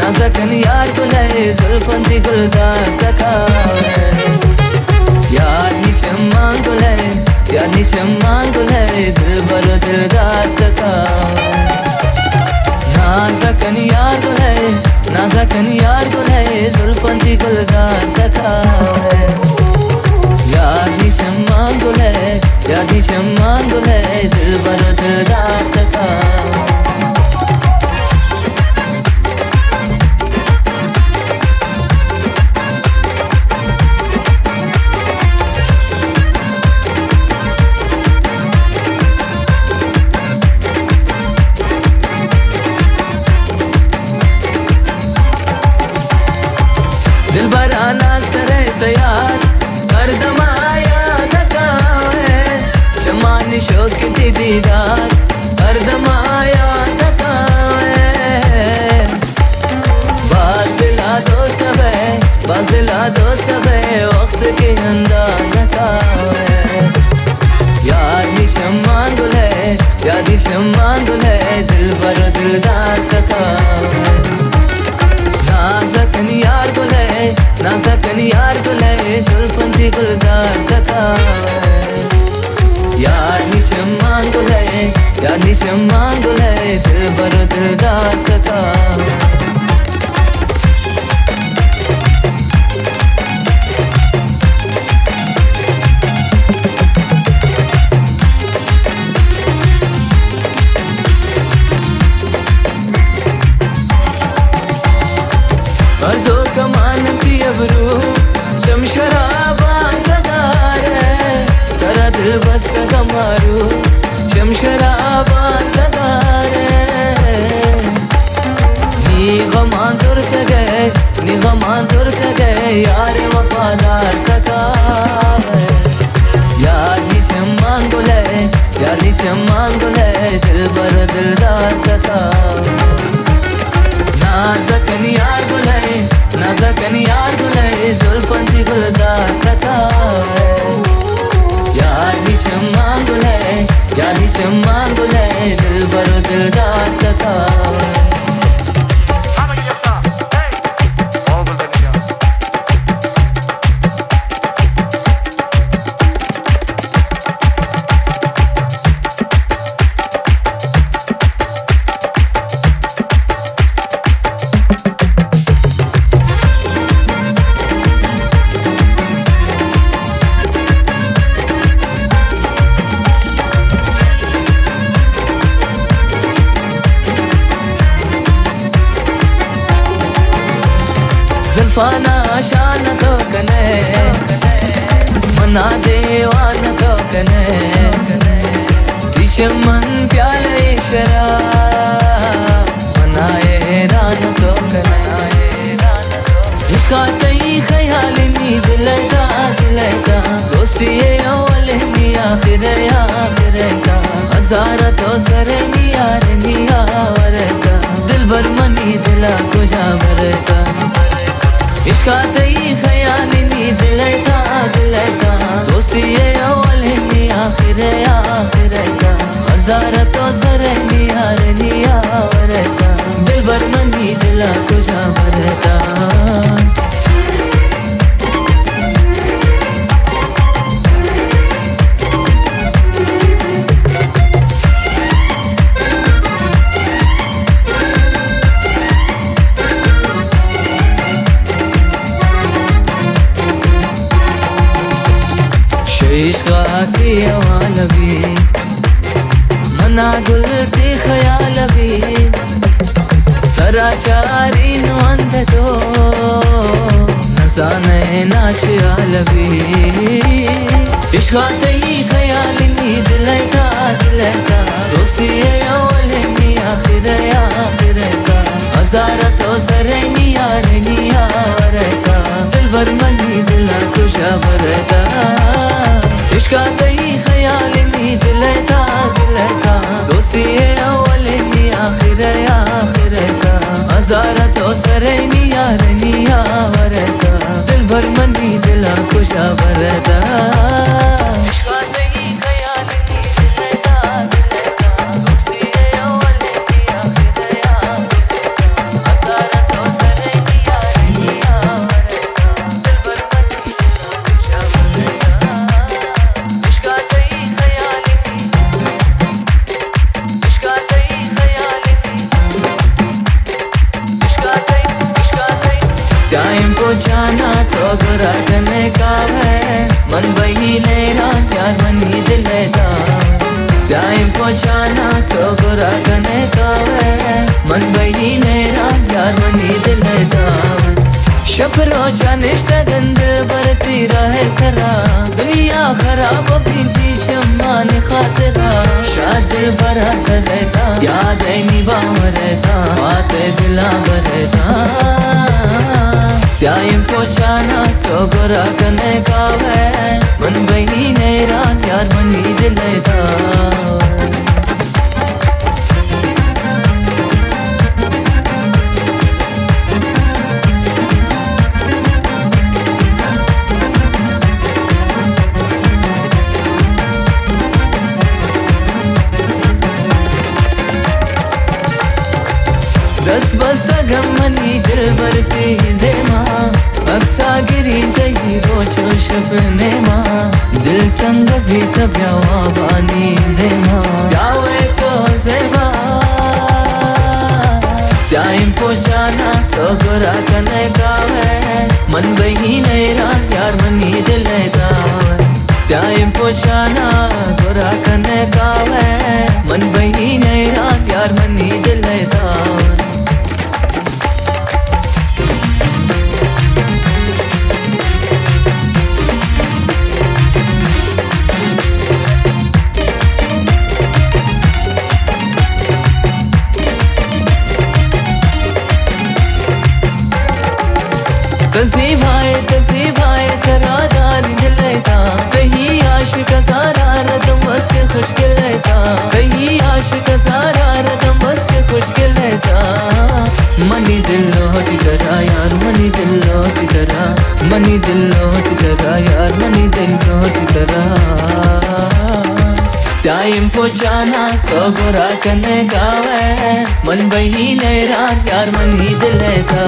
नाज़कन यार गुलाए जुल्फन दी गुलजार तकावे यार निशम्मा गुलाए यार निशम्मा गुलाए दिल भरो दिलदार तकावे नाज़कन यार गुलाए जुल्फन दी गुलजार तकावे यार निशम्मा गुलाए दिल भरो दिलदार तकावे दिल बराना सरे तैयार हर दमाया तकावे शमान शौक दी दीदार हर दमाया तकावे बाजिला दो सबे वक्त के अंदाज तकावे यार निशम्मा गुले दिल भर दिलदार तकावे नाज़कन यार गुलाए जुल्फन दी गुलजार तकावे यार निशम्मा गुलाए दिल भरो दिलदार तकावे दो कमान की अबरू शमशराबा तगारे तेरा दिल बस कमारू शमशराबा तगारे नी गमान जुर्त गए यार वफादार तकावे यार निशम्मा गुलाए दिल भरो दिलदार तकावे नाज़कन यार गुलाए जुल्फन दी गुलजार तकावे यार निशम्मा गुलाए दिल भरो दिलदार तकावे जुल्फाना शान तो कने मना देवान तो कने मन प्याले शराब मनाए रान तो कने इसका कई ख्याल नी दिलका दोस्ती अवल नी आखिर का हज़ार तो सरे नी यार नियावर का दिल भर मनी दिला को जावर का इसका तई ख्याल नी दिलका दोस्ती अवल नी आखिर का हज़ार तो सरे नी यार नियावर का दिल भर मनी दिला को जावर का इश्क़ा की अवाल भी मना गुल ती ख्याल भी तरा चारी नंद तो नसाने नाच आल भी इश्क़ा तई ख्याल नी दिलका दोस्ती अवल नी आखिर का हज़ार तो सरे नी यार नियावर का खुशा बरता इश्का तई ख्याल नी दिलता दिलता दोस्ती अवलनी आखिरता हज़ार तो सरनी यारनी आवरता दिल भर मनी दिला खुशा बरता इश्का तई ख्याल नी दिलता दिलता दोस्ती अवलनी आखिरता हज़ार तो सरनी यारनी आवरता दिल भर मनी दिला खुशा बरता इश्का तई ख्याल नी इश्का तई ख्याल टाइम को जाना तो गुरा करने का है मन वही मेरा प्यार मनी दिलेगा टाइम को जाना तो गुरा करने का है मन वही मेरा प्यार मनी दिलेगा शफरो जानिश्त गंद बरती रहे सरा दुनिया खराब प्रीति शम्मान खातरा शाद बरा सरेता याद निभा मरेता बात दिला बरेता टाइम को जाना तो गुरा करने का है मन वही मेरा प्यार मनी दिलेगा दस बस गम मनी दिल भरती दे माँ अक्सा गिरी दही रोचो शपने माँ दिल तंग भी तब्यावा बानी दे माँ यावे तो सेवा टाइम को जाना तो गुरा करने का है मन वही मेरा प्यार मनी दिलेगा टाइम को जाना गुरा करने का है मन वही मेरा प्यार मनी दिलेगा तसी भाई तेरा दार दिलेता कहीं आशिक सारा रदम बस के खुशकिल लेता कहीं आशिक सारा रदम बस के खुशकिल लेता मनी दिल लौट करा यार मनी दिल लौट करा मनी दिल लौट करा यार मनी दिल लौट करा टाइम को जाना तो गुरा करने का है मन वही मेरा यार मनी दिलेता